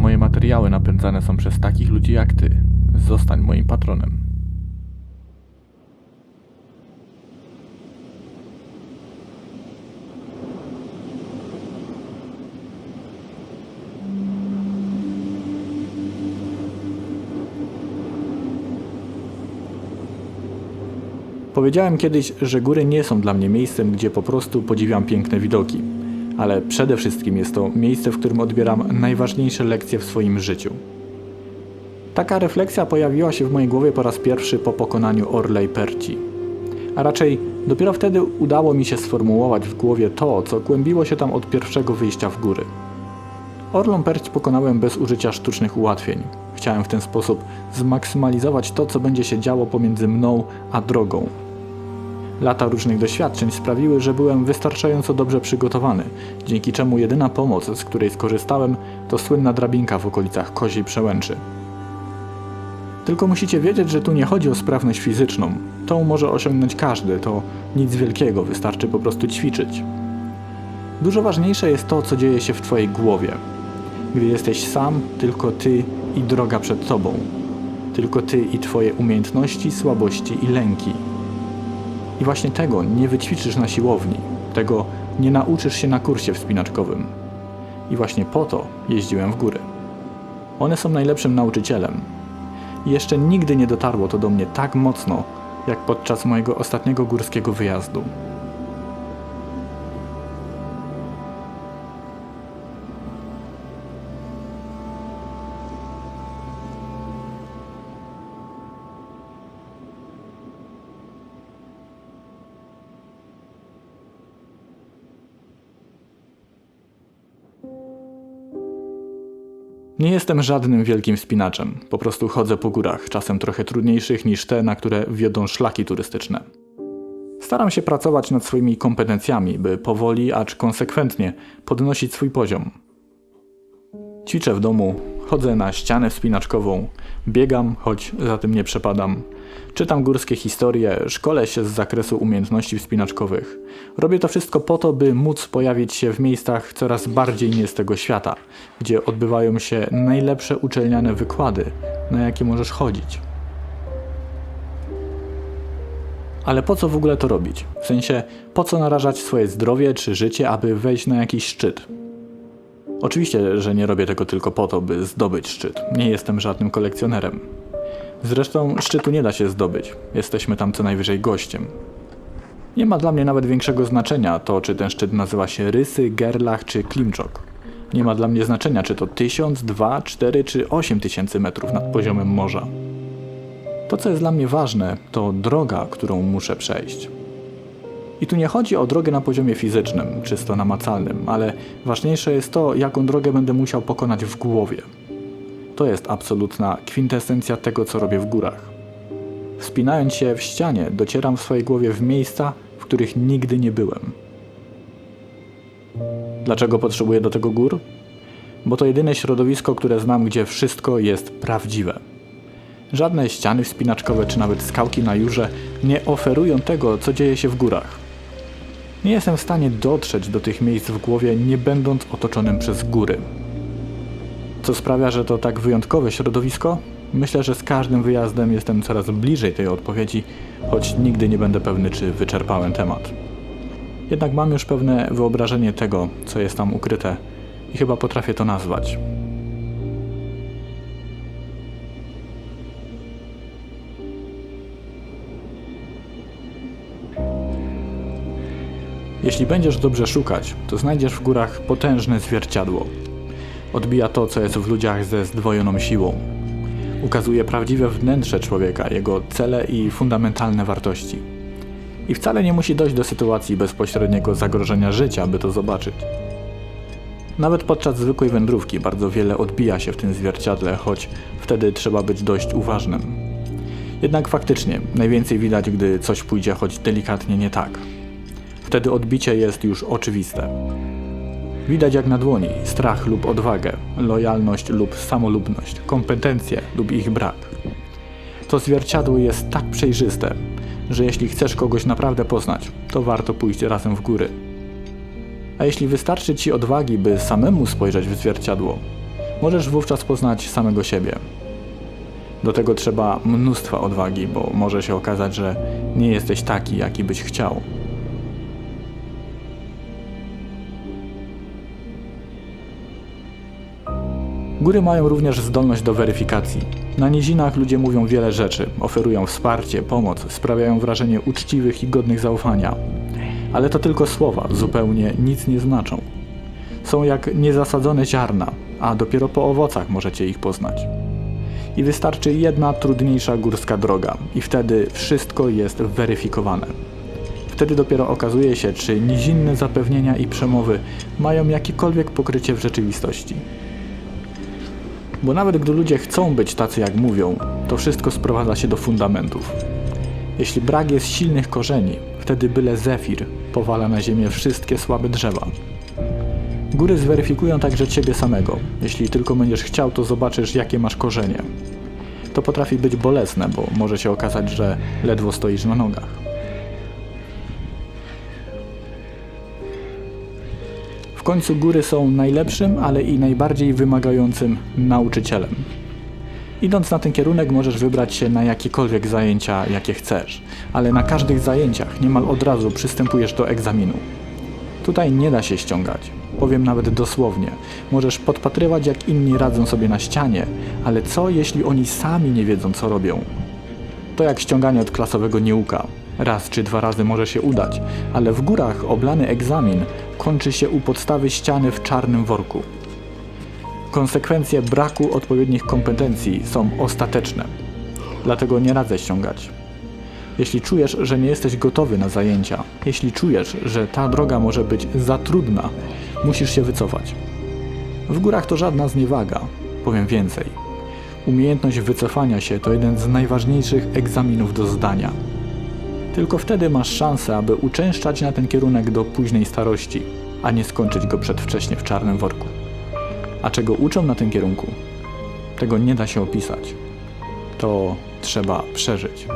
Moje materiały napędzane są przez takich ludzi jak ty. Zostań moim patronem. Powiedziałem kiedyś, że góry nie są dla mnie miejscem, gdzie po prostu podziwiam piękne widoki, ale przede wszystkim jest to miejsce, w którym odbieram najważniejsze lekcje w swoim życiu. Taka refleksja pojawiła się w mojej głowie po raz pierwszy po pokonaniu Orlej Perci. A raczej dopiero wtedy udało mi się sformułować w głowie to, co kłębiło się tam od pierwszego wyjścia w góry. Orlą Perć pokonałem bez użycia sztucznych ułatwień. Chciałem w ten sposób zmaksymalizować to, co będzie się działo pomiędzy mną a drogą. Lata różnych doświadczeń sprawiły, że byłem wystarczająco dobrze przygotowany, dzięki czemu jedyna pomoc, z której skorzystałem, to słynna drabinka w okolicach Koziej Przełęczy. Tylko musicie wiedzieć, że tu nie chodzi o sprawność fizyczną. Tą może osiągnąć każdy, to nic wielkiego, wystarczy po prostu ćwiczyć. Dużo ważniejsze jest to, co dzieje się w twojej głowie. Gdy jesteś sam, tylko ty i droga przed tobą. Tylko ty i twoje umiejętności, słabości i lęki. I właśnie tego nie wyćwiczysz na siłowni. Tego nie nauczysz się na kursie wspinaczkowym. I właśnie po to jeździłem w góry. One są najlepszym nauczycielem. I jeszcze nigdy nie dotarło to do mnie tak mocno, jak podczas mojego ostatniego górskiego wyjazdu. Nie jestem żadnym wielkim wspinaczem, po prostu chodzę po górach, czasem trochę trudniejszych niż te, na które wiodą szlaki turystyczne. Staram się pracować nad swoimi kompetencjami, by powoli, acz konsekwentnie podnosić swój poziom. Ćwiczę w domu, chodzę na ścianę wspinaczkową, biegam, choć za tym nie przepadam. Czytam górskie historie, szkolę się z zakresu umiejętności wspinaczkowych. Robię to wszystko po to, by móc pojawić się w miejscach coraz bardziej nie z tego świata, gdzie odbywają się najlepsze uczelniane wykłady, na jakie możesz chodzić. Ale po co w ogóle to robić? W sensie, po co narażać swoje zdrowie czy życie, aby wejść na jakiś szczyt? Oczywiście, że nie robię tego tylko po to, by zdobyć szczyt. Nie jestem żadnym kolekcjonerem. Zresztą szczytu nie da się zdobyć. Jesteśmy tam co najwyżej gościem. Nie ma dla mnie nawet większego znaczenia to, czy ten szczyt nazywa się Rysy, Gerlach czy Klimczok. Nie ma dla mnie znaczenia, czy to 1000, 2, 4 czy 8000 metrów nad poziomem morza. To, co jest dla mnie ważne, to droga, którą muszę przejść. I tu nie chodzi o drogę na poziomie fizycznym, czysto namacalnym, ale ważniejsze jest to, jaką drogę będę musiał pokonać w głowie. To jest absolutna kwintesencja tego, co robię w górach. Wspinając się w ścianie, docieram w swojej głowie w miejsca, w których nigdy nie byłem. Dlaczego potrzebuję do tego gór? Bo to jedyne środowisko, które znam, gdzie wszystko jest prawdziwe. Żadne ściany wspinaczkowe czy nawet skałki na Jurze nie oferują tego, co dzieje się w górach. Nie jestem w stanie dotrzeć do tych miejsc w głowie, nie będąc otoczonym przez góry. Co sprawia, że to tak wyjątkowe środowisko? Myślę, że z każdym wyjazdem jestem coraz bliżej tej odpowiedzi, choć nigdy nie będę pewny, czy wyczerpałem temat. Jednak mam już pewne wyobrażenie tego, co jest tam ukryte i chyba potrafię to nazwać. Jeśli będziesz dobrze szukać, to znajdziesz w górach potężne zwierciadło. Odbija to, co jest w ludziach ze zdwojoną siłą. Ukazuje prawdziwe wnętrze człowieka, jego cele i fundamentalne wartości. I wcale nie musi dojść do sytuacji bezpośredniego zagrożenia życia, by to zobaczyć. Nawet podczas zwykłej wędrówki bardzo wiele odbija się w tym zwierciadle, choć wtedy trzeba być dość uważnym. Jednak faktycznie, najwięcej widać, gdy coś pójdzie choć delikatnie nie tak. Wtedy odbicie jest już oczywiste. Widać jak na dłoni strach lub odwagę, lojalność lub samolubność, kompetencje lub ich brak. To zwierciadło jest tak przejrzyste, że jeśli chcesz kogoś naprawdę poznać, to warto pójść razem w góry. A jeśli wystarczy ci odwagi, by samemu spojrzeć w zwierciadło, Możesz wówczas poznać samego siebie. Do tego trzeba mnóstwa odwagi, bo może się okazać, że nie jesteś taki, jaki byś chciał. Góry mają również zdolność do weryfikacji. Na nizinach ludzie mówią wiele rzeczy, oferują wsparcie, pomoc, sprawiają wrażenie uczciwych i godnych zaufania. Ale to tylko słowa, zupełnie nic nie znaczą. Są jak niezasadzone ziarna, a dopiero po owocach możecie ich poznać. I wystarczy jedna trudniejsza górska droga i wtedy wszystko jest weryfikowane. Wtedy dopiero okazuje się, czy nizinne zapewnienia i przemowy mają jakiekolwiek pokrycie w rzeczywistości. Bo nawet gdy ludzie chcą być tacy jak mówią, to wszystko sprowadza się do fundamentów. Jeśli brak jest silnych korzeni, wtedy byle zefir powala na ziemię wszystkie słabe drzewa. Góry zweryfikują także ciebie samego. Jeśli tylko będziesz chciał, to zobaczysz, jakie masz korzenie. To potrafi być bolesne, bo może się okazać, że ledwo stoisz na nogach. W końcu góry są najlepszym, ale i najbardziej wymagającym nauczycielem. Idąc na ten kierunek możesz wybrać się na jakiekolwiek zajęcia, jakie chcesz, ale na każdych zajęciach niemal od razu przystępujesz do egzaminu. Tutaj nie da się ściągać. Powiem nawet dosłownie. Możesz podpatrywać, jak inni radzą sobie na ścianie, ale co jeśli oni sami nie wiedzą, co robią? To jak ściąganie od klasowego nieuka. Raz czy dwa razy może się udać, ale w górach oblany egzamin kończy się u podstawy ściany w czarnym worku. Konsekwencje braku odpowiednich kompetencji są ostateczne. Dlatego nie radzę ściągać. Jeśli czujesz, że nie jesteś gotowy na zajęcia, jeśli czujesz, że ta droga może być za trudna, musisz się wycofać. W górach to żadna zniewaga, powiem więcej. Umiejętność wycofania się to jeden z najważniejszych egzaminów do zdania. Tylko wtedy masz szansę, aby uczęszczać na ten kierunek do późnej starości, a nie skończyć go przedwcześnie w czarnym worku. A czego uczą na tym kierunku? Tego nie da się opisać. To trzeba przeżyć.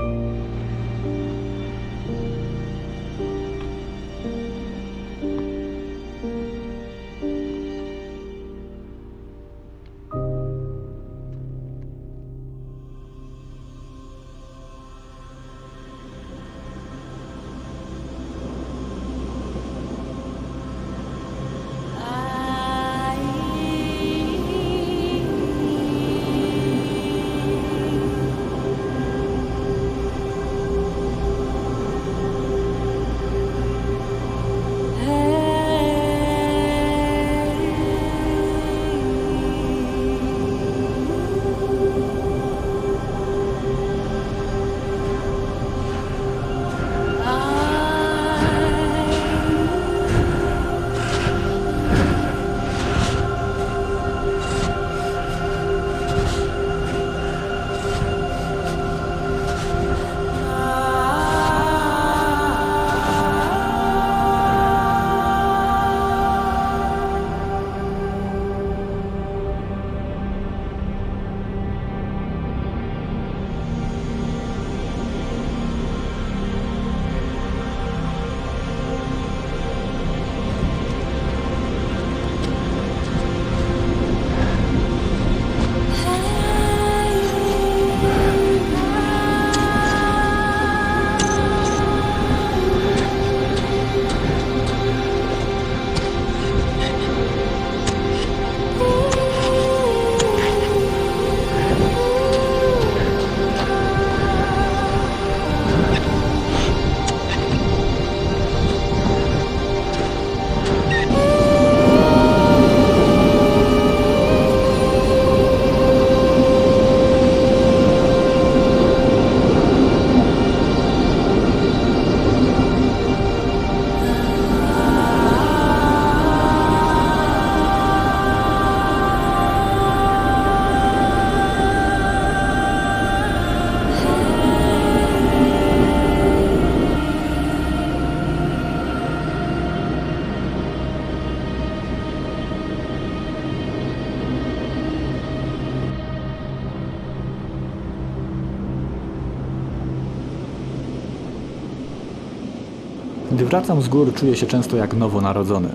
Gdy wracam z gór, czuję się często jak nowonarodzony.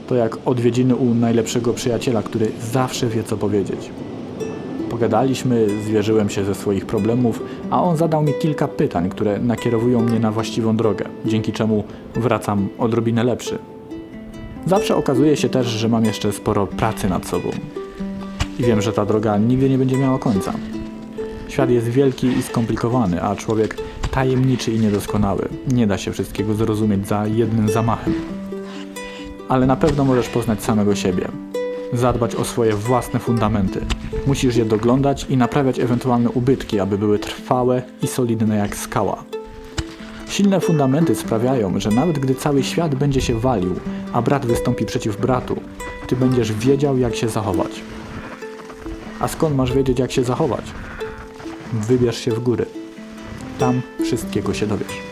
To jak odwiedziny u najlepszego przyjaciela, który zawsze wie, co powiedzieć. Pogadaliśmy, zwierzyłem się ze swoich problemów, a on zadał mi kilka pytań, które nakierowują mnie na właściwą drogę, dzięki czemu wracam odrobinę lepszy. Zawsze okazuje się też, że mam jeszcze sporo pracy nad sobą. I wiem, że ta droga nigdy nie będzie miała końca. Świat jest wielki i skomplikowany, a człowiek tajemniczy i niedoskonały. Nie da się wszystkiego zrozumieć za jednym zamachem. Ale na pewno możesz poznać samego siebie. Zadbać o swoje własne fundamenty. Musisz je doglądać i naprawiać ewentualne ubytki, aby były trwałe i solidne jak skała. Silne fundamenty sprawiają, że nawet gdy cały świat będzie się walił, a brat wystąpi przeciw bratu, ty będziesz wiedział, jak się zachować. A skąd masz wiedzieć, jak się zachować? Wybierz się w góry. Tam wszystkiego się dowiesz.